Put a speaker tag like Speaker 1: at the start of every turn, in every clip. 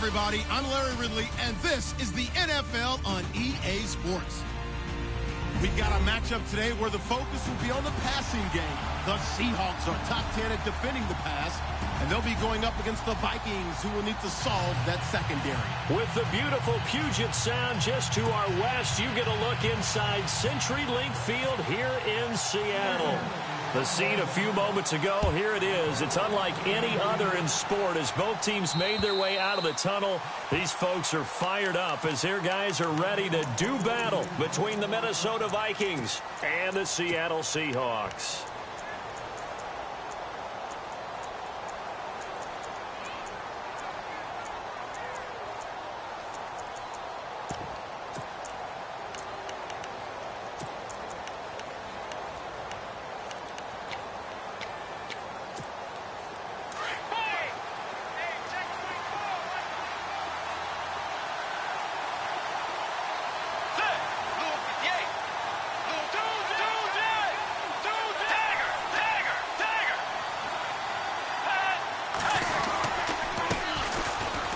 Speaker 1: everybody. I'm Larry Ridley, and this is the NFL on EA Sports. We've got a matchup today where the focus will be on the passing game. The Seahawks are top 10 at defending the pass, and they'll be going up against the Vikings, who will need to solve that secondary.
Speaker 2: With the beautiful Puget Sound just to our west, you get a look inside CenturyLink Field here in Seattle. The scene a few moments ago, here it is. It's unlike any other in sport as both teams made their way out of the tunnel. These folks are fired up as their guys are ready to do battle between the Minnesota Vikings and the Seattle Seahawks.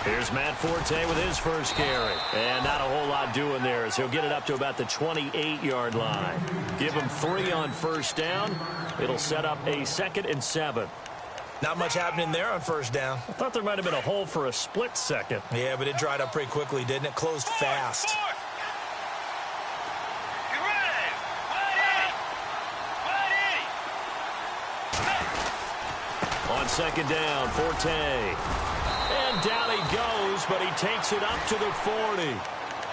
Speaker 2: Here's Matt Forte with his first carry. And not a whole lot doing there as he'll get it up to about the 28-yard line. Give him 3 on first down. It'll set up a 2nd and 7.
Speaker 3: Not much happening there on first down.
Speaker 2: I thought there might have been a hole for a split second.
Speaker 3: Yeah, but it dried up pretty quickly, didn't it? Closed fast.
Speaker 2: On second down, Forte. And down he goes, but he takes it up to the 40.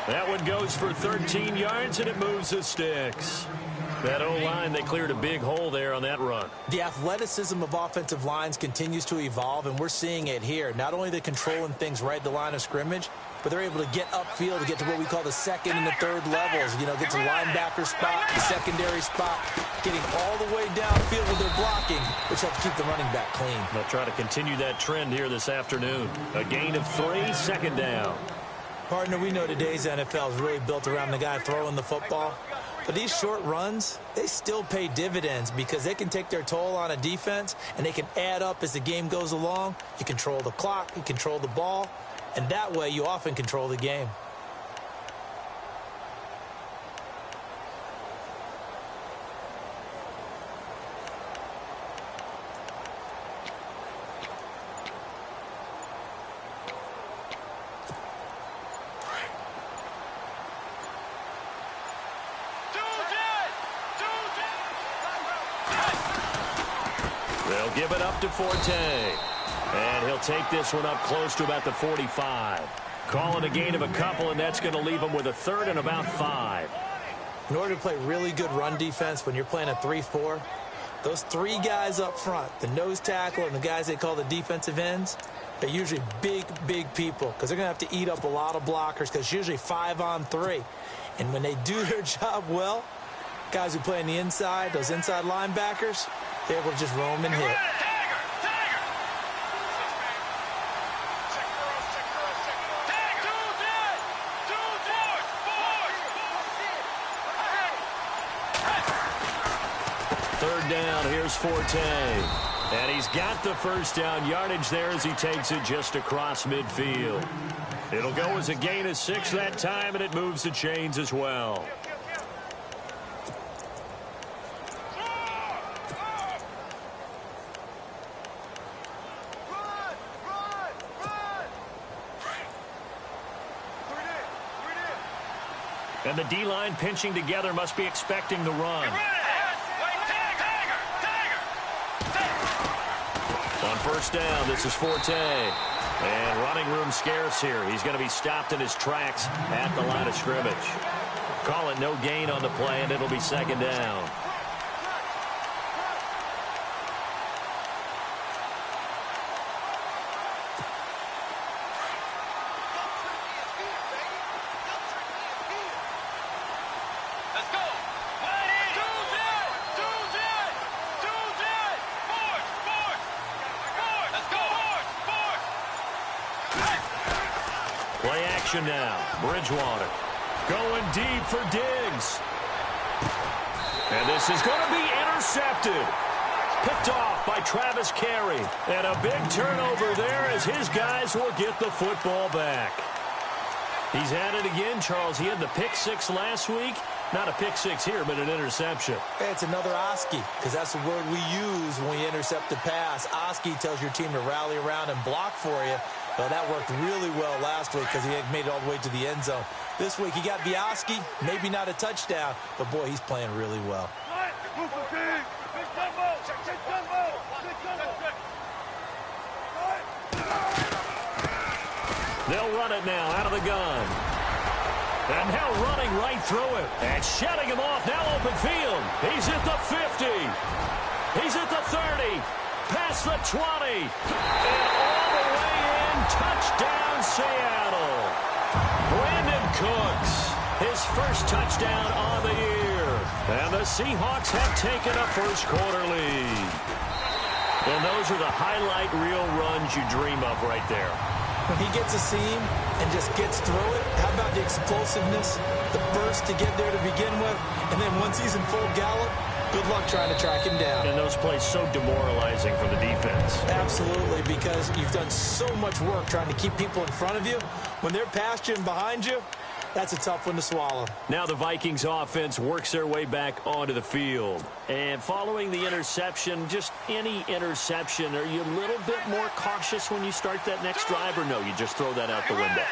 Speaker 2: That one goes for 13 yards, and it moves the sticks. That O-line, they cleared a big hole there on that run.
Speaker 3: The athleticism of offensive lines continues to evolve, and we're seeing it here. Not only are they controlling things right at the line of scrimmage, but they're able to get upfield to get to what we call the second and the third levels. You know, get to linebacker spot, the secondary spot, getting all the way downfield with their blocking, which helps keep the running back clean.
Speaker 2: They'll try to continue that trend here this afternoon. A gain of 3, second down.
Speaker 3: Partner, we know today's NFL is really built around the guy throwing the football. But these short runs, they still pay dividends because they can take their toll on a defense, and they can add up as the game goes along. You control the clock, you control the ball, and that way you often control the game.
Speaker 2: They'll give it up to Forte. And he'll take this one up close to about the 45. Calling a gain of a couple, and that's going to leave him with a 3rd and about 5.
Speaker 3: In order to play really good run defense when you're playing a 3-4, those 3 guys up front, the nose tackle and the guys they call the defensive ends, they're usually big, big people because they're going to have to eat up a lot of blockers because it's usually 5 on 3. And when they do their job well, guys who play on the inside, those inside linebackers, they're able to just roam and hit.
Speaker 2: Third down, here's Forte. And he's got the first down yardage there as he takes it just across midfield. It'll go as a gain of 6 that time, and it moves the chains as well. And the D-line pinching together must be expecting the run. On first down, this is Forte. And running room scarce here. He's going to be stopped in his tracks at the line of scrimmage. Call it no gain on the play, and it'll be second down. Play action now. Bridgewater going deep for Diggs. And this is going to be intercepted. Picked off by Travis Carey. And a big turnover there as his guys will get the football back. He's had it again, Charles. He had the pick six last week. Not a pick six here, but an interception.
Speaker 3: Hey, it's another Oski, because that's the word we use when we intercept the pass. Oski tells your team to rally around and block for you. Well, that worked really well last week because he had made it all the way to the end zone. This week he got the Oski, maybe not a touchdown, but boy, he's playing really well.
Speaker 2: They'll run it now out of the gun. And now running right through it. And shutting him off. Now open field. He's at the 50. He's at the 30. Past the 20. And all the way in. Touchdown, Seattle. Brandon Cooks. His first touchdown on the year. And the Seahawks have taken a first quarter lead. And those are the highlight reel runs you dream of right there.
Speaker 3: When he gets a seam and just gets through it, how about the explosiveness, the burst to get there to begin with, and then once he's in full gallop, good luck trying to track him down.
Speaker 2: And those plays so demoralizing for the defense.
Speaker 3: Absolutely, because you've done so much work trying to keep people in front of you. When they're past you and behind you, that's a tough one to swallow.
Speaker 2: Now the Vikings offense works their way back onto the field. And following the interception, just any interception, are you a little bit more cautious when you start that next drive, or no, you just throw that out the window?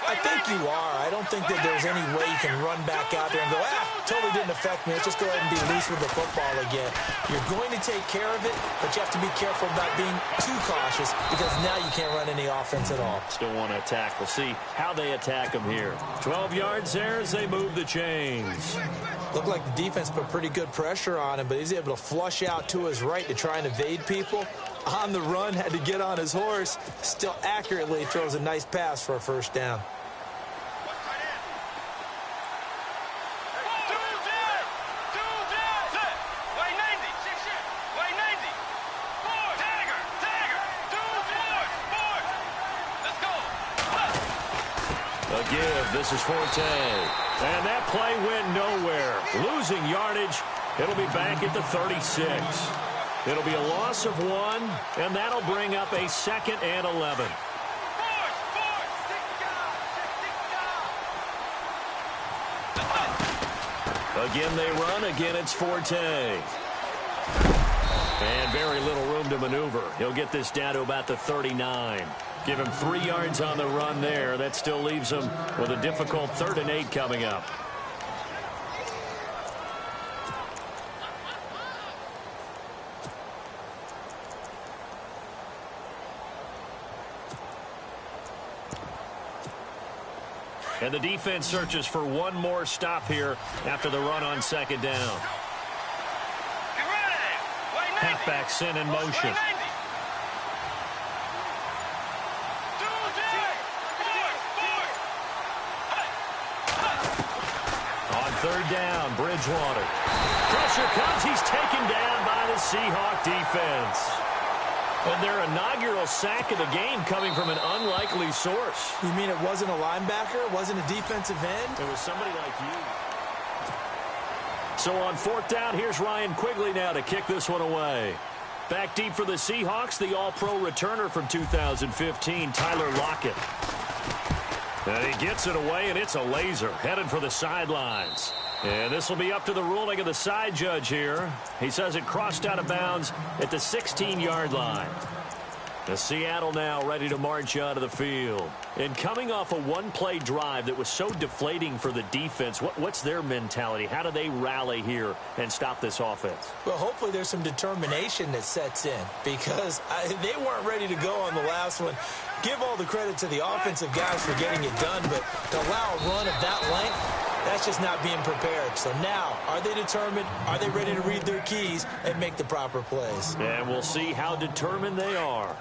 Speaker 3: I think you are. I don't think that there's any way you can run back out there and go, totally didn't affect me. Let's just go ahead and be loose with the football again. You're going to take care of it, but you have to be careful about being too cautious because now you can't run any offense at all.
Speaker 2: Still want to attack. We'll see how they attack them here. 12 yards there as they move the chains.
Speaker 3: Looked like the defense put pretty good pressure on him, but he's able to flush out to his right to try and evade people. On the run, had to get on his horse. Still accurately throws a nice pass for a first down.
Speaker 2: A give. This is Forte. And that play went nowhere. Losing yardage. It'll be back at the 36. It'll be a loss of 1, and that'll bring up a 2nd and 11. Again they run. Again it's Forte. And very little room to maneuver. He'll get this down to about the 39. Give him 3 yards on the run there. That still leaves him with a difficult 3rd and 8 coming up. And the defense searches for one more stop here after the run on 2nd down. Halfback sent in motion. On 3rd down, Bridgewater. Pressure comes. He's taken down by the Seahawk defense. And their inaugural sack of the game coming from an unlikely source.
Speaker 3: You mean it wasn't a linebacker? It wasn't a defensive end?
Speaker 2: It was somebody like you. So on 4th down, here's Ryan Quigley now to kick this one away. Back deep for the Seahawks, the all-pro returner from 2015, Tyler Lockett. And he gets it away, and it's a laser headed for the sidelines. And this will be up to the ruling of the side judge here. He says it crossed out of bounds at the 16-yard line. The Seattle now ready to march out of the field. And coming off a one-play drive that was so deflating for the defense, what's their mentality? How do they rally here and stop this offense?
Speaker 3: Well, hopefully there's some determination that sets in because they weren't ready to go on the last one. Give all the credit to the offensive guys for getting it done, but to allow a run of that length, that's just not being prepared. So now, are they determined? Are they ready to read their keys and make the proper plays?
Speaker 2: And we'll see how determined they are.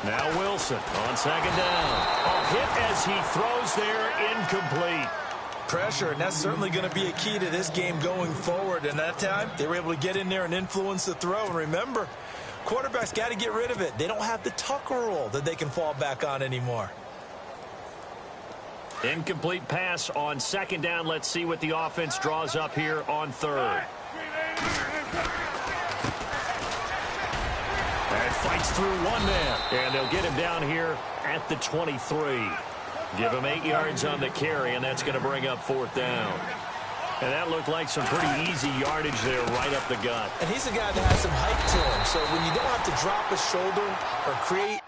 Speaker 2: Now Wilson on 2nd down. A hit as he throws there, incomplete.
Speaker 3: Pressure, and that's certainly going to be a key to this game going forward. And that time, they were able to get in there and influence the throw. And remember, quarterbacks got to get rid of it. They don't have the tuck rule that they can fall back on anymore.
Speaker 2: Incomplete pass on second down. Let's see what the offense draws up here on third. And fights through one man. And they'll get him down here at the 23. Give him 8 yards on the carry, and that's going to bring up fourth down. And that looked like some pretty easy yardage there right up the gut.
Speaker 3: And he's a guy that has some height to him. So when you don't have to drop a shoulder or create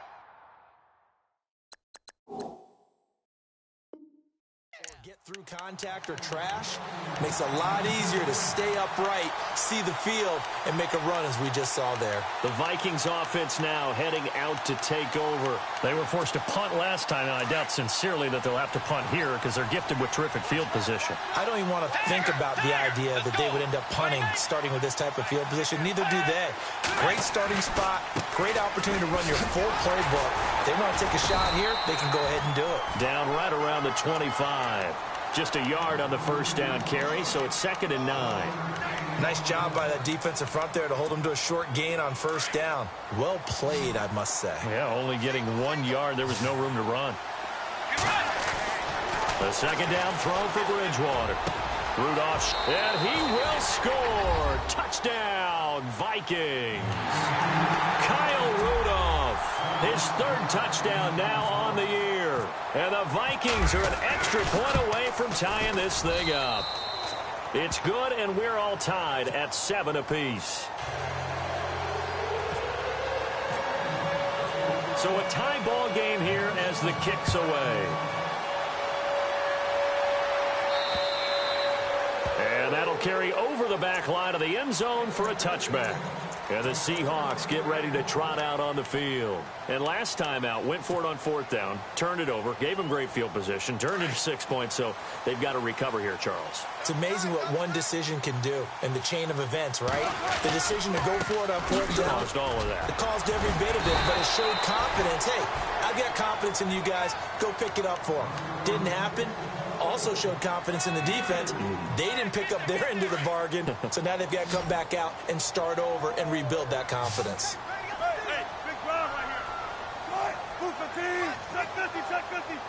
Speaker 3: get through contact or trash, makes it a lot easier to stay upright, see the field, and make a run as we just saw there.
Speaker 2: The Vikings offense now heading out to take over. They were forced to punt last time, and I doubt sincerely that they'll have to punt here because they're gifted with terrific field position.
Speaker 3: I don't even want to think about the idea that they would end up punting starting with this type of field position. Neither do they. Great starting spot, great opportunity to run your full playbook. If they want to take a shot here, they can go ahead and do it.
Speaker 2: Down right around the 25. Just a yard on the first down carry, so it's 2nd and 9.
Speaker 3: Nice job by that defensive front there to hold them to a short gain on first down. Well played, I must say.
Speaker 2: Yeah, only getting 1 yard. There was no room to run. The second down throw for Bridgewater. Rudolph, and he will score. Touchdown, Vikings. Kyle Rudolph, his 3rd touchdown now on the year. And the Vikings are an extra point away from tying this thing up. It's good, and we're all tied at 7 apiece. So a tie ball game here as the kick's away. And that'll carry over the back line of the end zone for a touchback. And the Seahawks get ready to trot out on the field. And last time out, went for it on 4th down, turned it over, gave them great field position, turned it 6 points, so they've got to recover here, Charles.
Speaker 3: It's amazing what one decision can do in the chain of events, right? The decision to go for it on 4th down.
Speaker 2: Caused all of that.
Speaker 3: It caused every bit of it, but it showed confidence. Hey, I've got confidence in you guys. Go pick it up for them. Didn't happen. Also showed confidence in the defense. They didn't pick up their end of the bargain, so now they've got to come back out and start over and rebuild that confidence.
Speaker 4: Hey, big ground right here. Move 15. Check 50, check 50.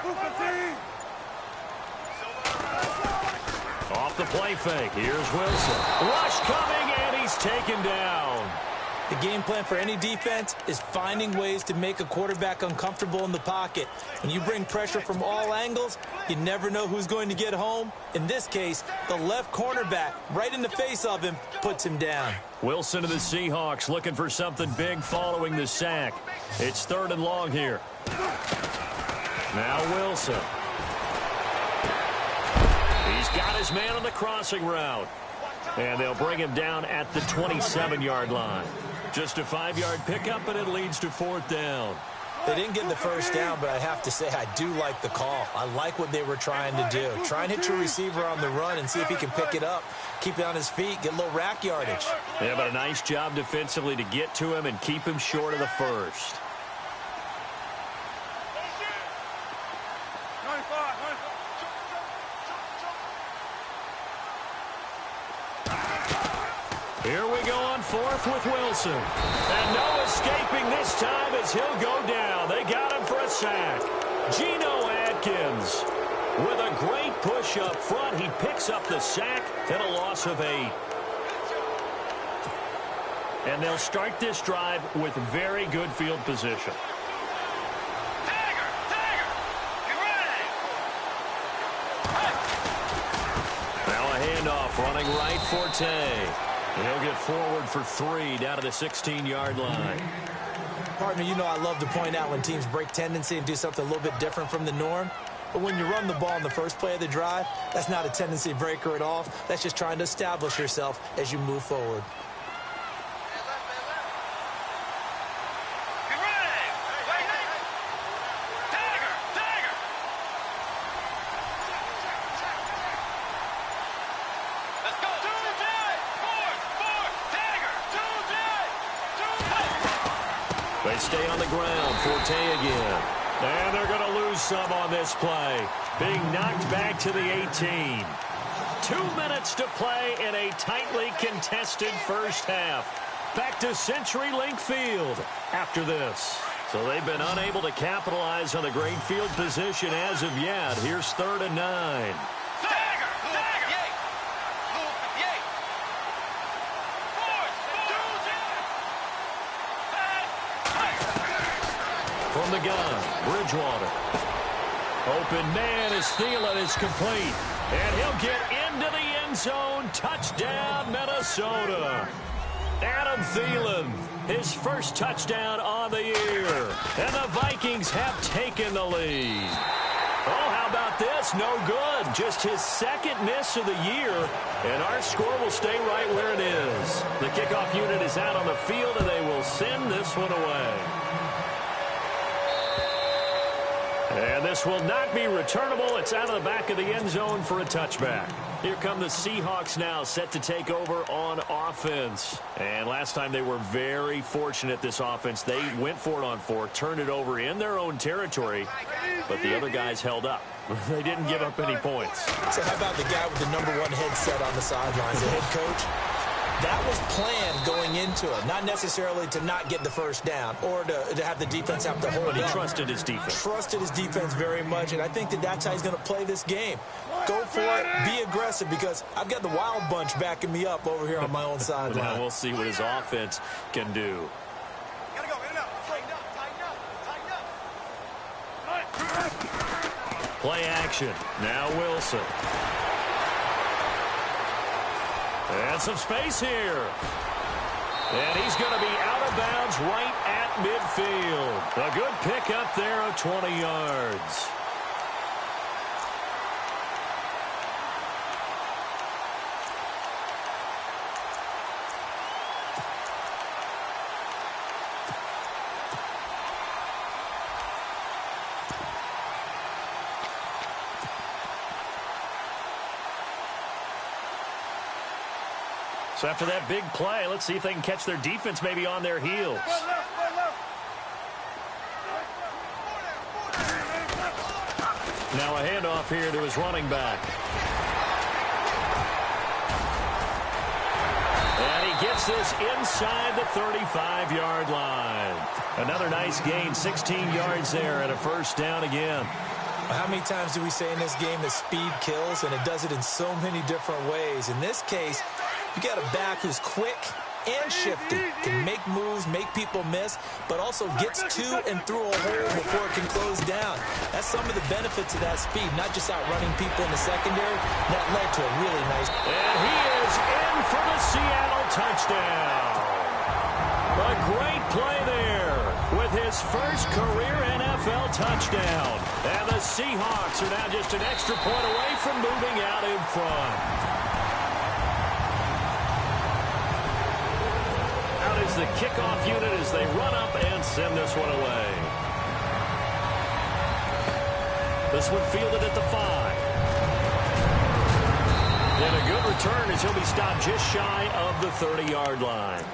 Speaker 4: Move 15.
Speaker 2: Off the play fake. Here's Wilson. Rush coming, and he's taken down.
Speaker 3: The game plan for any defense is finding ways to make a quarterback uncomfortable in the pocket. When you bring pressure from all angles, you never know who's going to get home. In this case, the left cornerback, right in the face of him, puts him down.
Speaker 2: Wilson to the Seahawks looking for something big following the sack. It's 3rd and long here. Now Wilson. He's got his man on the crossing route. And they'll bring him down at the 27-yard line. Just a 5-yard pickup, and it leads to 4th down.
Speaker 3: They didn't get the first down, but I have to say I do like the call. I like what they were trying to do. Try and hit your receiver on the run and see if he can pick it up, keep it on his feet, get a little rack yardage.
Speaker 2: Yeah, but a nice job defensively to get to him and keep him short of the first. Here we go on 4th with Wilson. And no escaping this time as he'll go down. They got him for a sack. Geno Atkins with a great push up front. He picks up the sack and a loss of 8. And they'll start this drive with very good field position. Now a handoff running right for Tay. He'll get forward for 3 down to the 16-yard line.
Speaker 3: Partner, you know I love to point out when teams break tendency and do something a little bit different from the norm. But when you run the ball in the first play of the drive, that's not a tendency breaker at all. That's just trying to establish yourself as you move forward.
Speaker 2: They stay on the ground. Forte again. And they're going to lose some on this play. Being knocked back to the 18. 2 minutes to play in a tightly contested first half. Back to CenturyLink Field after this. So they've been unable to capitalize on the great field position as of yet. Here's 3rd and 9. From the gun, Bridgewater. Open man as Thielen is complete. And he'll get into the end zone. Touchdown, Minnesota. Adam Thielen, his first touchdown on the year. And the Vikings have taken the lead. Oh, how about this? No good. Just his second miss of the year. And our score will stay right where it is. The kickoff unit is out on the field, and they will send this one away. And this will not be returnable. It's out of the back of the end zone for a touchback. Here come the Seahawks now, set to take over on offense. And last time they were very fortunate, this offense. They went for it on 4, turned it over in their own territory, but the other guys held up. They didn't give up any points.
Speaker 3: So how about the guy with the #1 headset on the sidelines, the head coach? That was planned going into it, not necessarily to not get the first down or to have the defense have to hold
Speaker 2: But he
Speaker 3: up.
Speaker 2: trusted his defense.
Speaker 3: Trusted his defense very much, and I think that's how he's going to play this game. Go for it, be aggressive, because I've got the wild bunch backing me up over here on my own sideline.
Speaker 2: Now we'll see what his offense can do.
Speaker 4: Gotta go, in and out. Tighten up.
Speaker 2: Play action. Now Wilson. And some space here. And he's going to be out of bounds right at midfield. A good pickup there of 20 yards. So after that big play, let's see if they can catch their defense maybe on their heels. Now a handoff here to his running back. And he gets this inside the 35-yard line. Another nice gain, 16 yards there, and a first down again.
Speaker 3: How many times do we say in this game that speed kills, and it does it in so many different ways? In this case, you got a back who's quick and shifty, can make moves, make people miss, but also gets to and through a hole before it can close down. That's some of the benefits of that speed, not just outrunning people in the secondary. That led to a really nice...
Speaker 2: And he is in for the Seattle touchdown. A great play there with his first career NFL touchdown. And the Seahawks are now just an extra point away from moving out in front. Out is the kickoff unit as they run up and send this one away. This one fielded at the 5. And a good return as he'll be stopped just shy of the 30-yard line.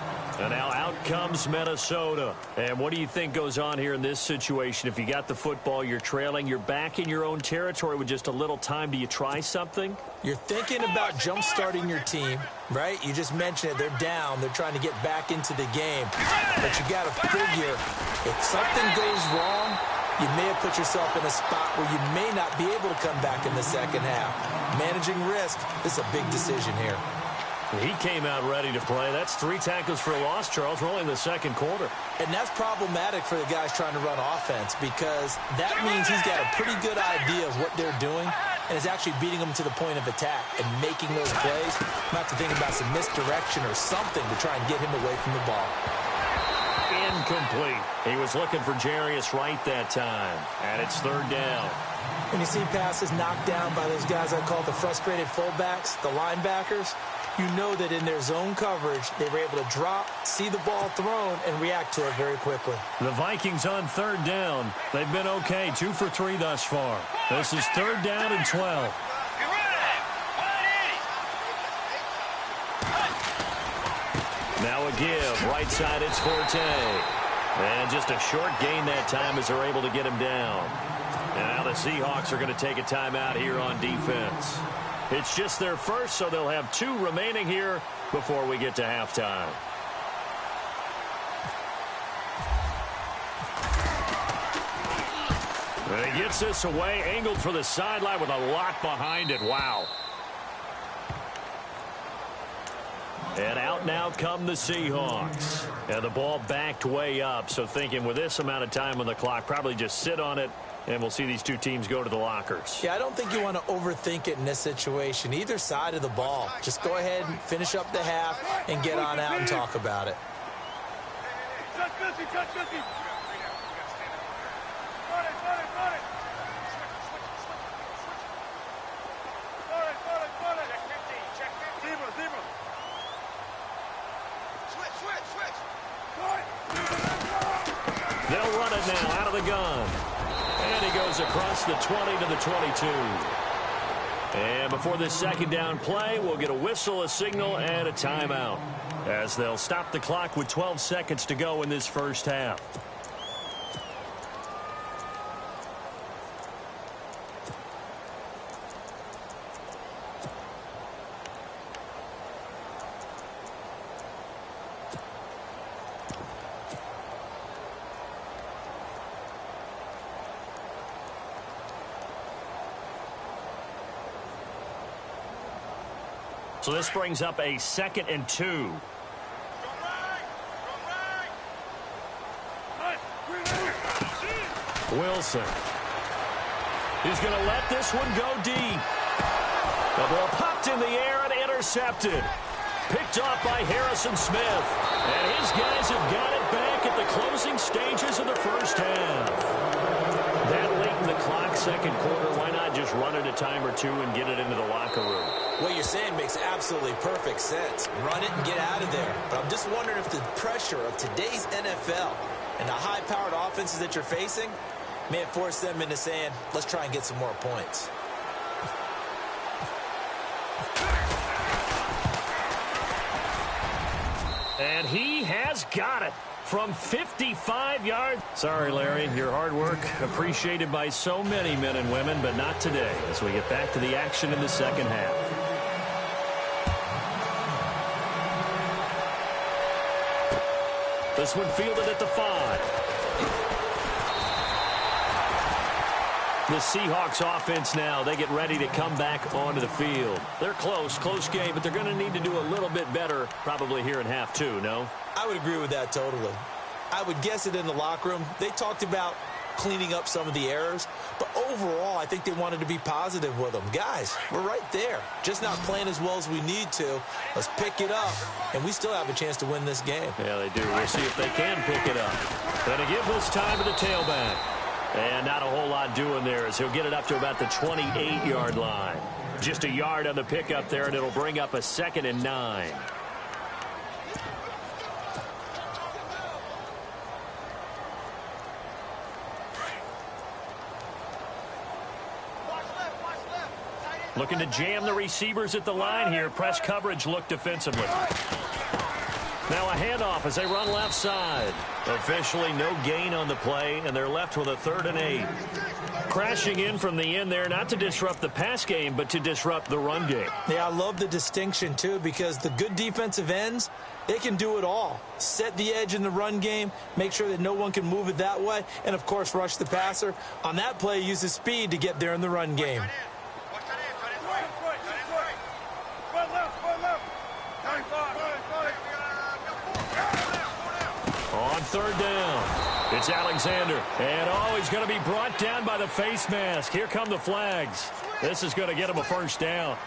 Speaker 2: And now out comes Minnesota. And what do you think goes on here in this situation? If you got the football, you're trailing, you're back in your own territory with just a little time. Do you try something?
Speaker 3: You're thinking about jump-starting your team, right? You just mentioned it. They're down. They're trying to get back into the game. But you got to figure, if something goes wrong, you may have put yourself in a spot where you may not be able to come back in the second half. Managing risk, this is a big decision here.
Speaker 2: He came out ready to play. That's 3 tackles for a loss, Charles. We're only in the second quarter.
Speaker 3: And that's problematic for the guys trying to run offense, because that means he's got a pretty good idea of what they're doing and is actually beating them to the point of attack and making those plays. You have to think about some misdirection or something to try and get him away from the ball.
Speaker 2: Incomplete. He was looking for Jarius Wright that time. And it's 3rd down.
Speaker 3: When you see passes knocked down by those guys I call the frustrated fullbacks, the linebackers, you know that in their zone coverage, they were able to drop, see the ball thrown, and react to it very quickly.
Speaker 2: The Vikings on 3rd down. They've been okay, 2 for 3 thus far. This is 3rd down and 12. Now a give, right side it's Forte. And just a short gain that time as they're able to get him down. And now the Seahawks are going to take a timeout here on defense. It's just their first, so they'll have 2 remaining here before we get to halftime. And he gets this away, angled for the sideline with a lot behind it. Wow. And out now come the Seahawks. And the ball backed way up. So thinking with this amount of time on the clock, probably just sit on it, and we'll see these two teams go to the lockers.
Speaker 3: Yeah, I don't think you want to overthink it in this situation. Either side of the ball. Just go ahead and finish up the half and get on out and talk about it.
Speaker 4: Check 50, check 50. Got it. Check 50. Zebra. Switch.
Speaker 2: They'll run it now out of the gun. And he goes across the 20 to the 22. And before this second down play, we'll get a whistle, a signal, and a timeout, as they'll stop the clock with 12 seconds to go in this first half. So this brings up a 2nd and 2. Wilson. He's going to let this one go deep. The ball popped in the air and intercepted. Picked off by Harrison Smith. And his guys have got it back at the closing stages of the first half. That late in the clock, second quarter, why not just run it a time or two and get it into the locker room?
Speaker 3: What you're saying makes absolutely perfect sense. Run it and get out of there. But I'm just wondering if the pressure of today's NFL and the high-powered offenses that you're facing may have forced them into saying, let's try and get some more points.
Speaker 2: And he has got it from 55 yards. Sorry, Larry, your hard work appreciated by so many men and women, but not today as we get back to the action in the second half. This one fielded at the 5. The Seahawks offense now, they get ready to come back onto the field. They're close game, but they're going to need to do a little bit better probably here in half 2, no?
Speaker 3: I would agree with that totally. I would guess it in the locker room. They talked about cleaning up some of the errors, but overall, I think they wanted to be positive with them. Guys, we're right there. Just not playing as well as we need to. Let's pick it up, and we still have a chance to win this game.
Speaker 2: Yeah, they do. We'll see if they can pick it up. Going to give this time to the tailback. And not a whole lot doing there as he'll get it up to about the 28-yard line. Just a yard on the pickup there, and it'll bring up a 2nd and 9. Looking to jam the receivers at the line here. Press coverage look defensively. Now a handoff as they run left side. Officially no gain on the play, and they're left with a 3rd and 8. Crashing in from the end there, not to disrupt the pass game, but to disrupt the run game.
Speaker 3: Yeah, I love the distinction, too, because the good defensive ends, they can do it all. Set the edge in the run game, make sure that no one can move it that way, and, of course, rush the passer. On that play, use his speed to get there in the run game.
Speaker 2: On 3rd down, it's Alexander. And, he's going to be brought down by the face mask. Here come the flags. This is going to get him a 1st down.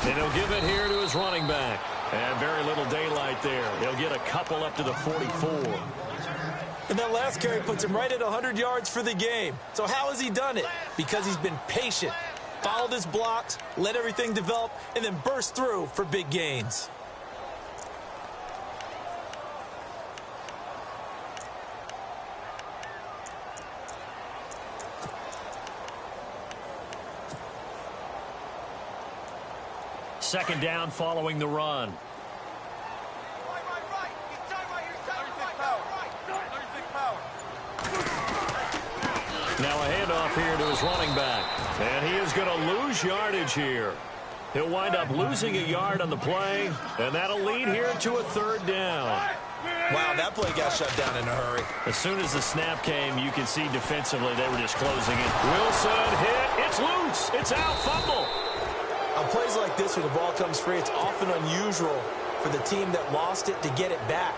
Speaker 2: And he'll give it here to his running back. And very little daylight there. He'll get a couple up to the 44.
Speaker 3: And that last carry puts him right at 100 yards for the game. So how has he done it? Because he's been patient, followed his blocks, let everything develop, and then burst through for big gains.
Speaker 2: Second down following the run. Now a handoff here to his running back. And he is going to lose yardage here. He'll wind up losing a yard on the play, and that'll lead here to a 3rd down.
Speaker 3: Wow, that play got shut down in a hurry.
Speaker 2: As soon as the snap came, you can see defensively they were just closing it. Wilson hit. It's loose. It's out. Fumble.
Speaker 3: On plays like this where the ball comes free, it's often unusual for the team that lost it to get it back.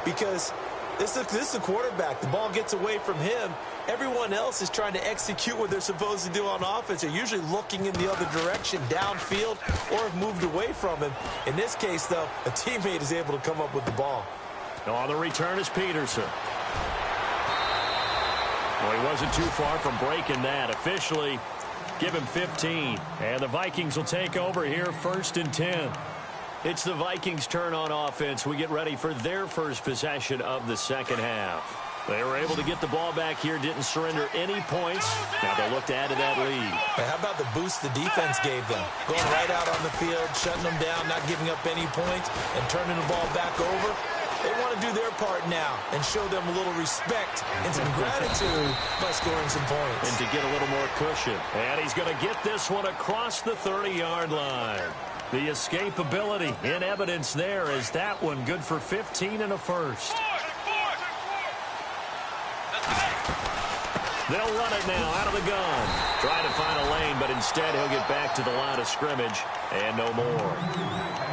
Speaker 3: Because this is the quarterback. The ball gets away from him. Everyone else is trying to execute what they're supposed to do on offense. They're usually looking in the other direction, downfield, or have moved away from him. In this case, though, a teammate is able to come up with the ball.
Speaker 2: On the return is Peterson. Well, he wasn't too far from breaking that. Officially, give him 15. And the Vikings will take over here 1st and 10. It's the Vikings' turn on offense. We get ready for their first possession of the second half. They were able to get the ball back here, didn't surrender any points. Now they'll look to add to that lead.
Speaker 3: But how about the boost the defense gave them? Going right out on the field, shutting them down, not giving up any points, and turning the ball back over. They want to do their part now and show them a little respect and some gratitude by scoring some points.
Speaker 2: And to get a little more cushion. And he's going to get this one across the 30-yard line. The escapability in evidence there is that one good for 15 and a first. They'll run it now out of the gun. Trying to find a lane, but instead he'll get back to the line of scrimmage. And no more.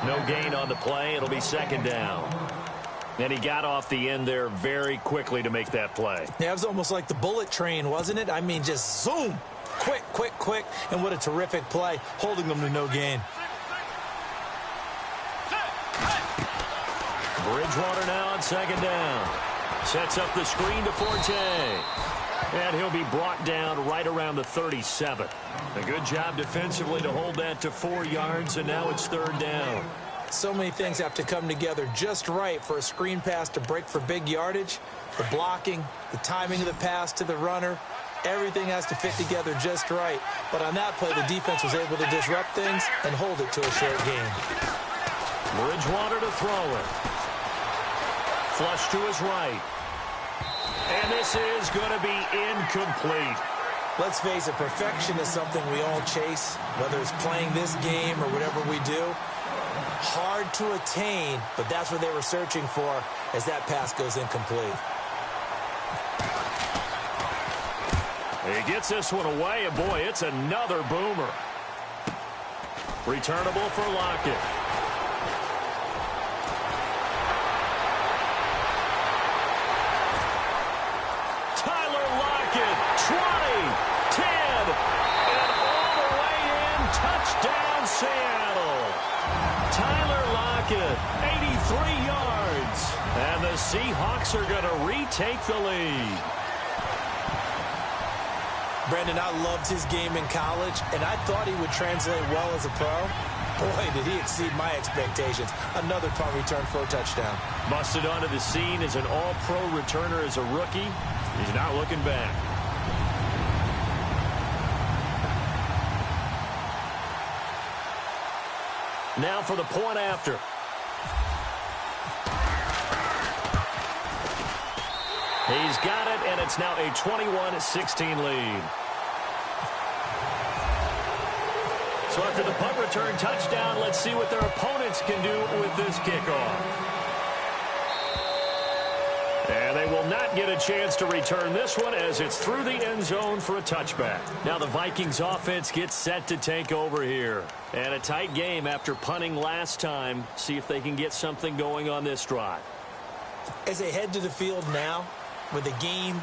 Speaker 2: No gain on the play. It'll be 2nd down. And he got off the end there very quickly to make that play.
Speaker 3: Yeah, it was almost like the bullet train, wasn't it? I mean, just zoom. Quick, quick, quick. And what a terrific play, holding them to no gain.
Speaker 2: Bridgewater now on 2nd down. Sets up the screen to Forte. And he'll be brought down right around the 37. A good job defensively to hold that to 4 yards, and now it's 3rd down.
Speaker 3: So many things have to come together just right for a screen pass to break for big yardage. The blocking, the timing of the pass to the runner, everything has to fit together just right. But on that play, the defense was able to disrupt things and hold it to a short gain.
Speaker 2: Bridgewater to throw it. Flush to his right. And this is going to be incomplete.
Speaker 3: Let's face it, perfection is something we all chase, whether it's playing this game or whatever we do. Hard to attain, but that's what they were searching for as that pass goes incomplete.
Speaker 2: He gets this one away, and boy, it's another boomer. Returnable for Lockett. Tyler Lockett, 20, 10, and all the way in, touchdown Seattle. Tyler Lockett, 83 yards. And the Seahawks are going to retake the lead.
Speaker 3: Brandon, I loved his game in college, and I thought he would translate well as a pro. Boy, did he exceed my expectations. Another punt return for a touchdown.
Speaker 2: Busted onto the scene as an all-pro returner as a rookie. He's not looking back. Now for the point after. He's got it, and it's now a 21-16 lead. So after the punt return touchdown, let's see what their opponents can do with this kickoff. And they will not get a chance to return this one as it's through the end zone for a touchback. Now the Vikings offense gets set to take over here. And a tight game after punting last time. See if they can get something going on this drive.
Speaker 3: As they head to the field now, with the game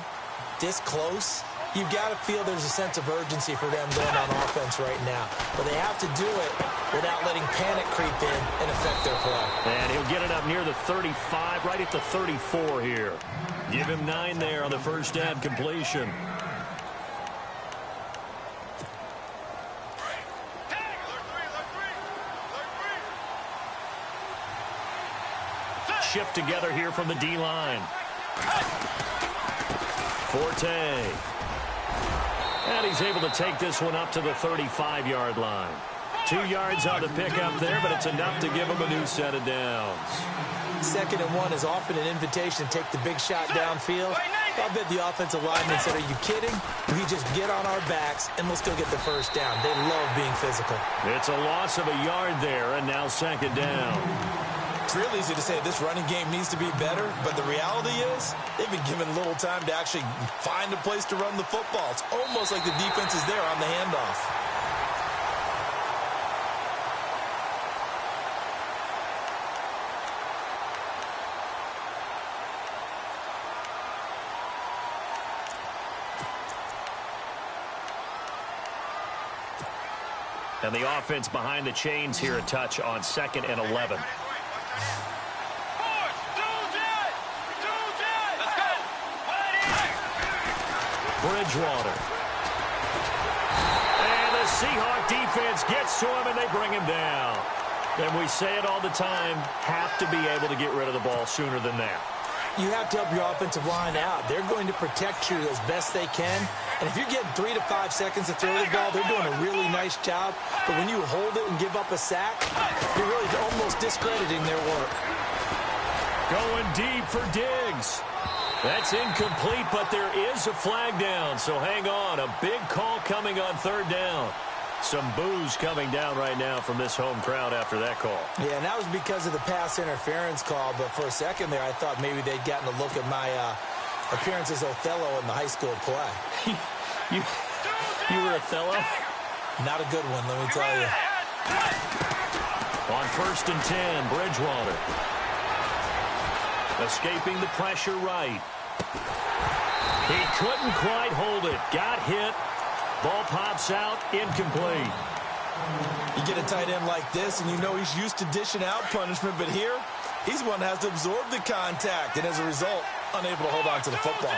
Speaker 3: this close, you've got to feel there's a sense of urgency for them going on offense right now. But they have to do it without letting panic creep in and affect their play.
Speaker 2: And he'll get it up near the 35, right at the 34 here. Give him 9 there on the first down completion. Shift together here from the D-line. Forte. And he's able to take this one up to the 35-yard line. 2 yards on the pickup there, but it's enough to give him a new set of downs.
Speaker 3: 2nd and 1 is often an invitation to take the big shot downfield. I bet the offensive lineman said, are you kidding? We just get on our backs and let's go get the first down. They love being physical.
Speaker 2: It's a loss of a yard there, and now second down.
Speaker 5: It's real easy to say this running game needs to be better, but the reality is they've been given little time to actually find a place to run the football. It's almost like the defense is there on the handoff.
Speaker 2: And the offense behind the chains here a touch on 2nd and 11. Bridgewater. And the Seahawk defense gets to him, and they bring him down. And we say it all the time, have to be able to get rid of the ball sooner than that.
Speaker 3: You have to help your offensive line out. They're going to protect you as best they can. And if you're getting 3 to 5 seconds to throw the ball, they're doing a really nice job. But when you hold it and give up a sack, you're really almost discrediting their work.
Speaker 2: Going deep for Diggs. That's incomplete, but there is a flag down. So hang on. A big call coming on 3rd down. Some boos coming down right now from this home crowd after that call.
Speaker 3: Yeah, and that was because of the pass interference call. But for a second there, I thought maybe they'd gotten a look at my appearance as Othello in the high school play.
Speaker 2: You were Othello?
Speaker 3: Not a good one, let me tell you.
Speaker 2: On 1st and 10, Bridgewater. Escaping the pressure right. He couldn't quite hold it. Got hit. Ball pops out, incomplete.
Speaker 5: You get a tight end like this, and you know he's used to dishing out punishment, but here, he's one that has to absorb the contact, and as a result, unable to hold on to the football.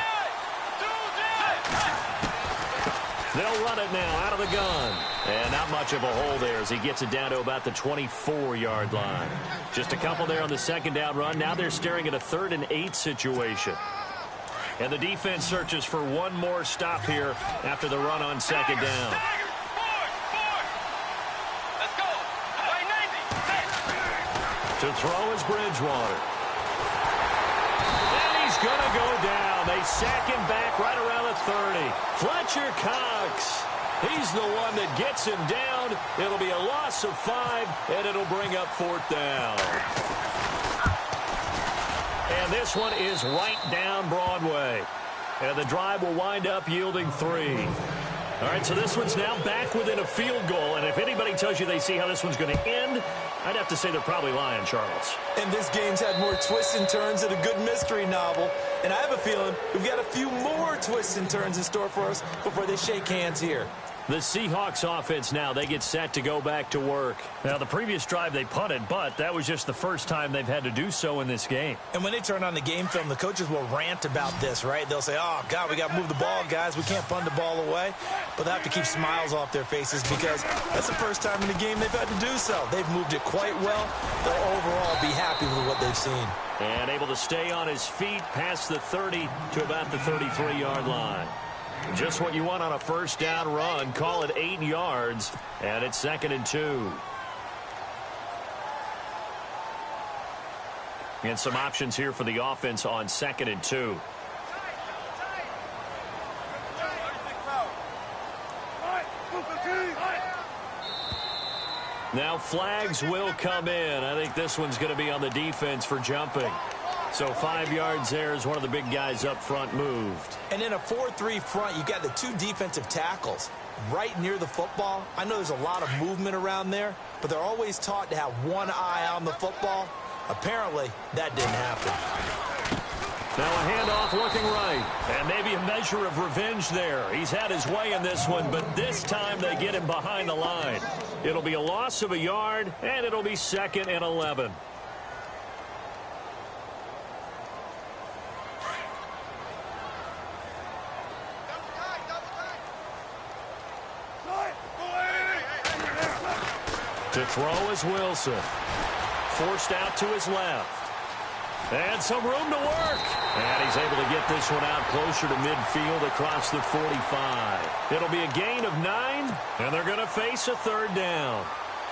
Speaker 2: They'll run it now out of the gun. And not much of a hole there as he gets it down to about the 24-yard line. Just a couple there on the 2nd down run. Now they're staring at a 3rd and 8 situation. And the defense searches for one more stop here after the run on 2nd down. To throw is Bridgewater. And he's going to go down. They sack him back right around the 30. Fletcher Cox. He's the one that gets him down. It'll be a loss of 5, and it'll bring up 4th down. And this one is right down Broadway. And the drive will wind up yielding 3. All right, so this one's now back within a field goal. And if anybody tells you they see how this one's going to end, I'd have to say they're probably lying, Charles.
Speaker 5: And this game's had more twists and turns than a good mystery novel. And I have a feeling we've got a few more twists and turns in store for us before they shake hands here.
Speaker 2: The Seahawks offense now, they get set to go back to work. Now, the previous drive they punted, but that was just the first time they've had to do so in this game.
Speaker 5: And when they turn on the game film, the coaches will rant about this, right? They'll say, oh, God, we got to move the ball, guys. We can't punt the ball away. But they have to keep smiles off their faces because that's the first time in the game they've had to do so. They've moved it quite well. They'll overall be happy with what they've seen.
Speaker 2: And able to stay on his feet past the 30 to about the 33-yard line. Just what you want on a 1st down run. Call it 8 yards, and it's 2nd and 2. And some options here for the offense on 2nd and 2. Now flags will come in. I think this one's going to be on the defense for jumping. So 5 yards there as one of the big guys up front moved.
Speaker 5: And in a 4-3 front, you got the 2 defensive tackles right near the football. I know there's a lot of movement around there, but they're always taught to have one eye on the football. Apparently, that didn't happen.
Speaker 2: Now a handoff looking right. And maybe a measure of revenge there. He's had his way in this one, but this time they get him behind the line. It'll be a loss of a yard, and it'll be 2nd and 11. To throw is Wilson. Forced out to his left. And some room to work. And he's able to get this one out closer to midfield across the 45. It'll be a gain of 9, and they're going to face a 3rd down.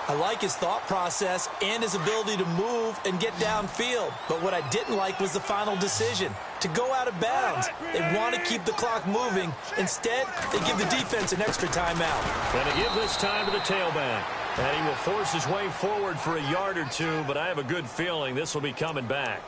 Speaker 3: I like his thought process and his ability to move and get downfield. But what I didn't like was the final decision. to go out of bounds. They want to keep the clock moving. Instead, they give the defense an extra timeout.
Speaker 2: Going to give this time to the tailback. And he will force his way forward for a yard or two, but I have a good feeling this will be coming back.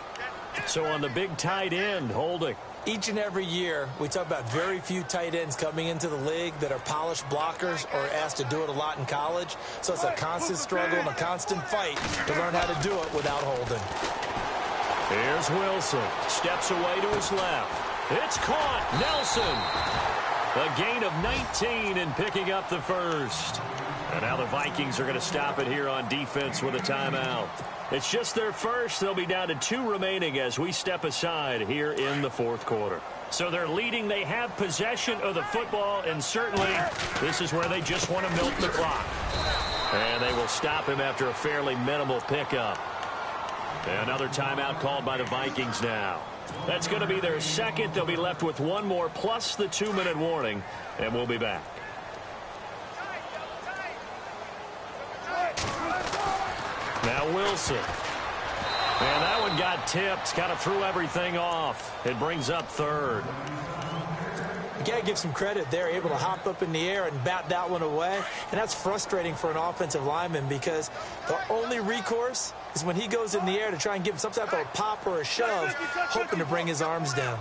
Speaker 2: So on the big tight end, holding.
Speaker 3: Each and every year, we talk about very few tight ends coming into the league that are polished blockers or asked to do it a lot in college. So it's a constant struggle and a constant fight to learn how to do it without holding.
Speaker 2: Here's Wilson. Steps away to his left. It's caught. Nelson. A gain of 19 in picking up the first. And now the Vikings are going to stop it here on defense with a timeout. It's just their first. They'll be down to 2 remaining as we step aside here in the fourth quarter. So they're leading. They have possession of the football, and certainly this is where they just want to milk the clock. And they will stop him after a fairly minimal pickup. Another timeout called by the Vikings now. That's going to be their second. They'll be left with one more plus the 2-minute warning, and we'll be back. Now Wilson. And that one got tipped. Kind of threw everything off. It brings up third.
Speaker 3: You got to give some credit. They're able to hop up in the air and bat that one away. And that's frustrating for an offensive lineman because the only recourse is when he goes in the air to try and give him some type of a pop or a shove, hoping to bring his arms down.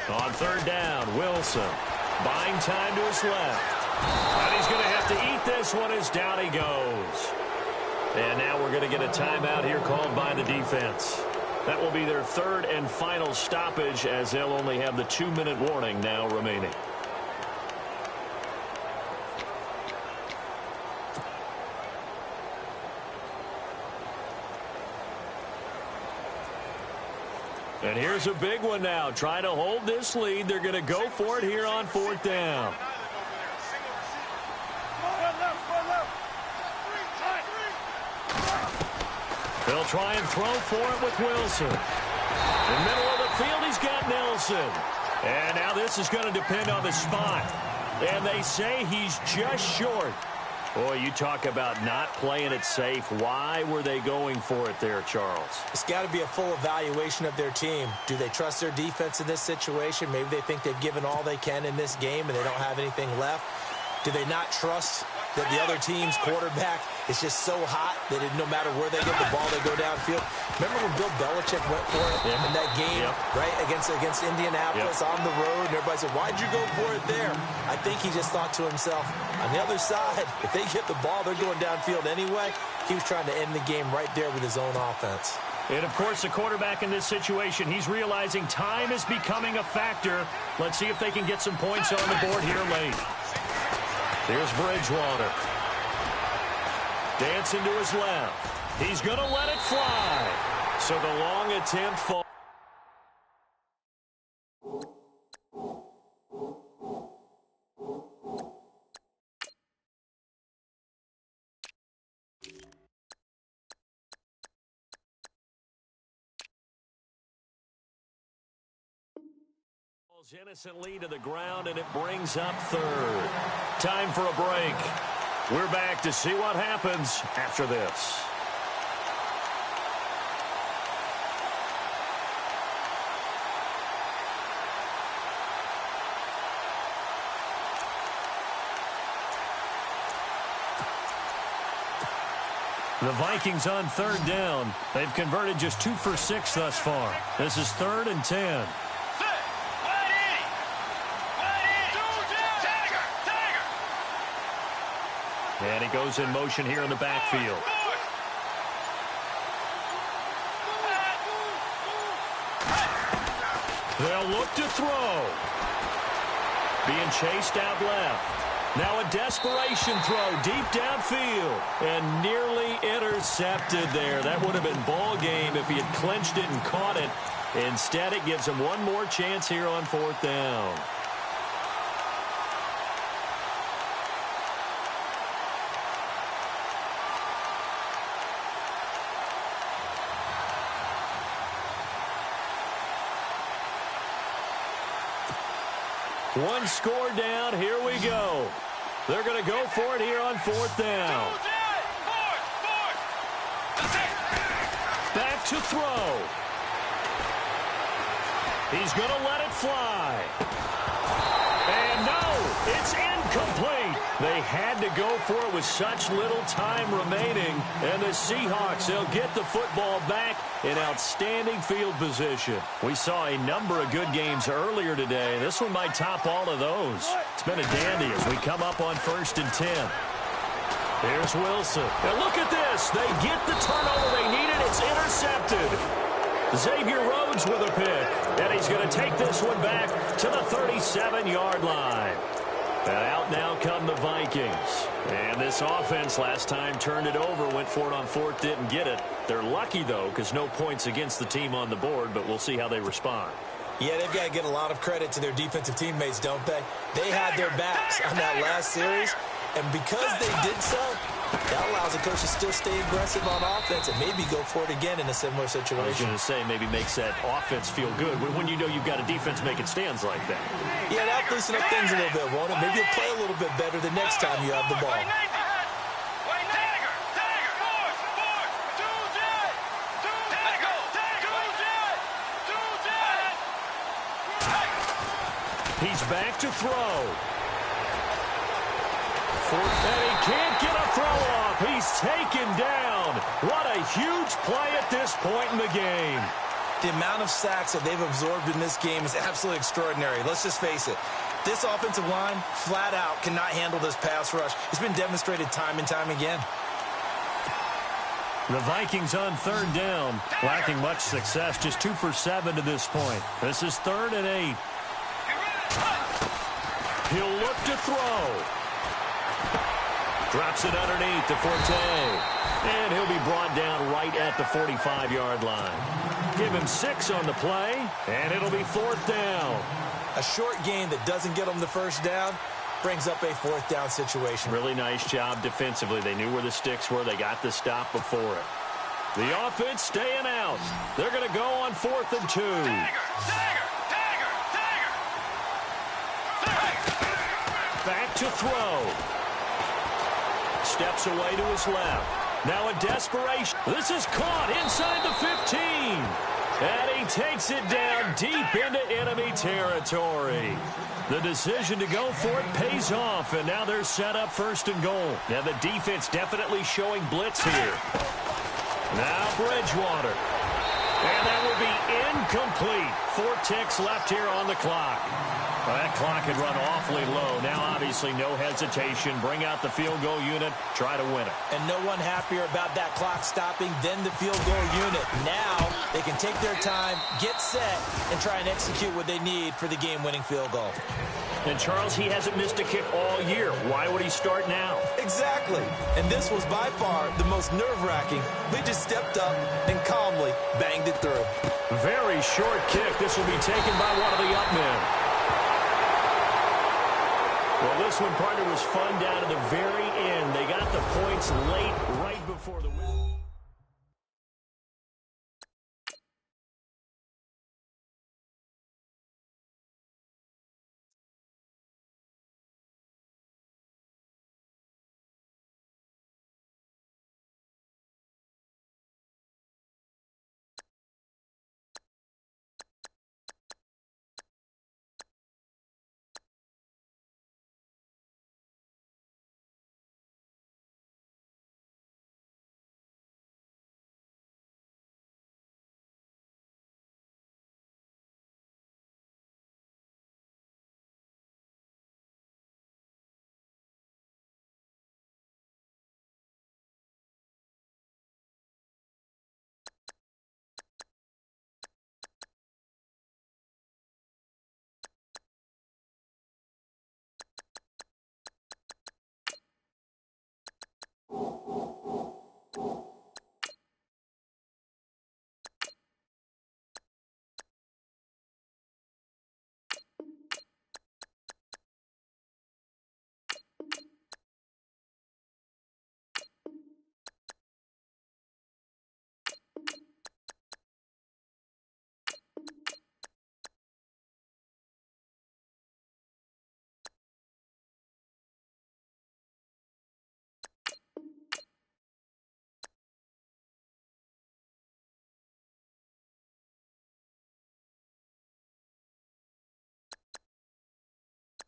Speaker 2: On third down, Wilson. Buying time to his left. And he's going to have to eat this one as down he goes. And now we're going to get a timeout here called by the defense. That will be their third and final stoppage as they'll only have the 2-minute warning now remaining. And here's a big one now. Trying to hold this lead. They're going to go for it here on fourth down. They'll try and throw for it with Wilson. In the middle of the field, he's got Nelson. And now this is going to depend on the spot. And they say he's just short. Boy, you talk about not playing it safe. Why were they going for it there, Charles?
Speaker 3: It's got to be a full evaluation of their team. Do they trust their defense in this situation? Maybe they think they've given all they can in this game and they don't have anything left. Do they not trust that the other team's quarterback is just so hot that no matter where they get the ball, they go downfield? Remember when Bill Belichick went for it in that game, right, against Indianapolis on the road, and everybody said, why'd you go for it there? I think he just thought to himself, on the other side, if they get the ball, they're going downfield anyway. He was trying to end the game right there with his own offense.
Speaker 2: And, of course, the quarterback in this situation, he's realizing time is becoming a factor. Let's see if they can get some points on the board here late. Here's Bridgewater. Dancing to his left. He's going to let it fly. So the long attempt falls. Innocently to the ground, and it brings up third. Time for a break. We're back to see what happens after this. The Vikings on third down. They've converted just 2 for 6 thus far. This is 3rd and 10. And he goes in motion here in the backfield. They'll look to throw. Being chased out left. Now a desperation throw deep downfield. And nearly intercepted there. That would have been ball game if he had clinched it and caught it. Instead, it gives him one more chance here on 4th down. One score down. Here we go. They're going to go for it here on 4th down. Back to throw. He's going to let it fly. And no, it's incomplete. They had to go for it with such little time remaining. And the Seahawks, they'll get the football back in outstanding field position. We saw a number of good games earlier today. This one might top all of those. It's been a dandy as we come up on 1st and 10. Here's Wilson. And look at this. They get the turnover they needed. It's intercepted. Xavier Rhodes with a pick. And he's going to take this one back to the 37-yard line. And out now come the Vikings. And this offense last time turned it over, went for it on 4th, didn't get it. They're lucky, though, because no points against the team on the board, but we'll see how they respond.
Speaker 5: Yeah, they've got to get a lot of credit to their defensive teammates, don't they? They had their backs on that last series, and because they did so, that allows the coach to still stay aggressive on offense and maybe go for it again in a similar situation.
Speaker 2: I was going to say, maybe makes that offense feel good when you know you've got a defense making stands like that.
Speaker 5: Yeah, that'll loosen up things a little bit, won't it? Maybe you'll play a little bit better the next time you have the ball.
Speaker 2: He's back to throw. And he can't get a throw off. He's taken down. What a huge play at this point in the game.
Speaker 5: The amount of sacks that they've absorbed in this game is absolutely extraordinary. Let's just face it. This offensive line, flat out, cannot handle this pass rush. It's been demonstrated time and time again.
Speaker 2: The Vikings on 3rd down, lacking much success, just 2 for 7 to this point. This is 3rd and 8. He'll look to throw. Drops it underneath to Forte. And he'll be brought down right at the 45-yard line. Give him 6 on the play, and it'll be 4th down.
Speaker 5: A short gain that doesn't get them the first down brings up a 4th down situation.
Speaker 2: Really nice job defensively. They knew where the sticks were. They got the stop before it. The offense staying out. They're going to go on 4th and 2. Back to throw. Steps away to his left. Now a desperation. This is caught inside the 15. And he takes it down deep into enemy territory. The decision to go for it pays off, and now they're set up 1st and goal. Now the defense definitely showing blitz here. Now Bridgewater. And that will be incomplete. 4 ticks left here on the clock. Well, that clock had run awfully low. Now, obviously, no hesitation. Bring out the field goal unit. Try to win it.
Speaker 5: And no one happier about that clock stopping than the field goal unit. Now, they can take their time, get set, and try and execute what they need for the game-winning field goal.
Speaker 2: And, Charles, he hasn't missed a kick all year. Why would he start now?
Speaker 5: Exactly. And this was by far the most nerve-wracking. They just stepped up and calmly banged it through.
Speaker 2: Very short kick. This will be taken by one of the up men. Well, this one, partner, was fun down to the very end. They got the points late, right before the win.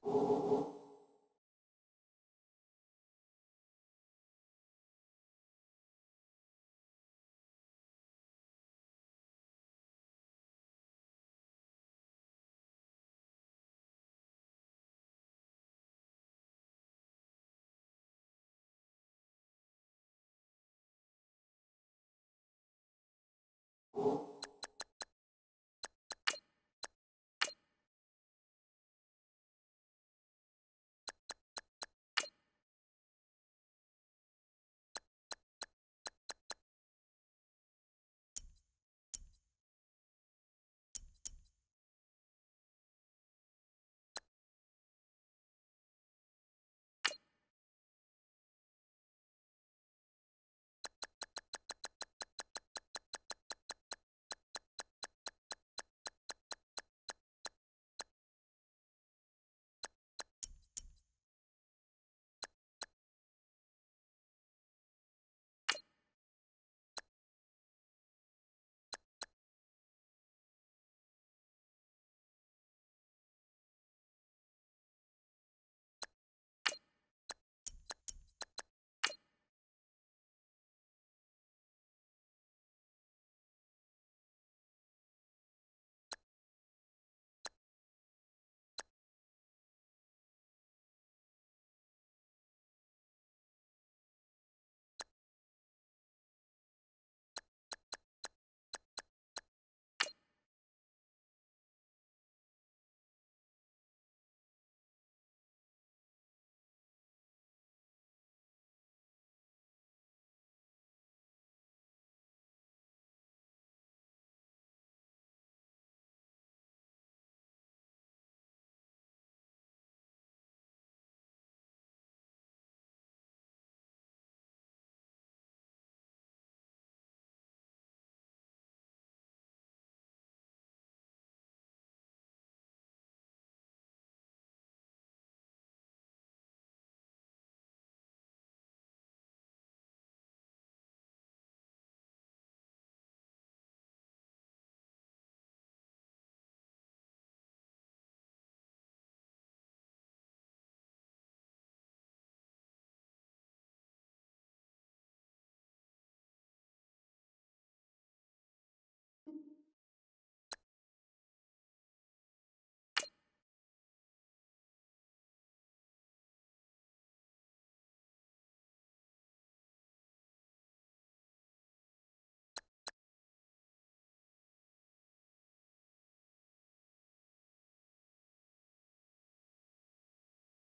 Speaker 6: you.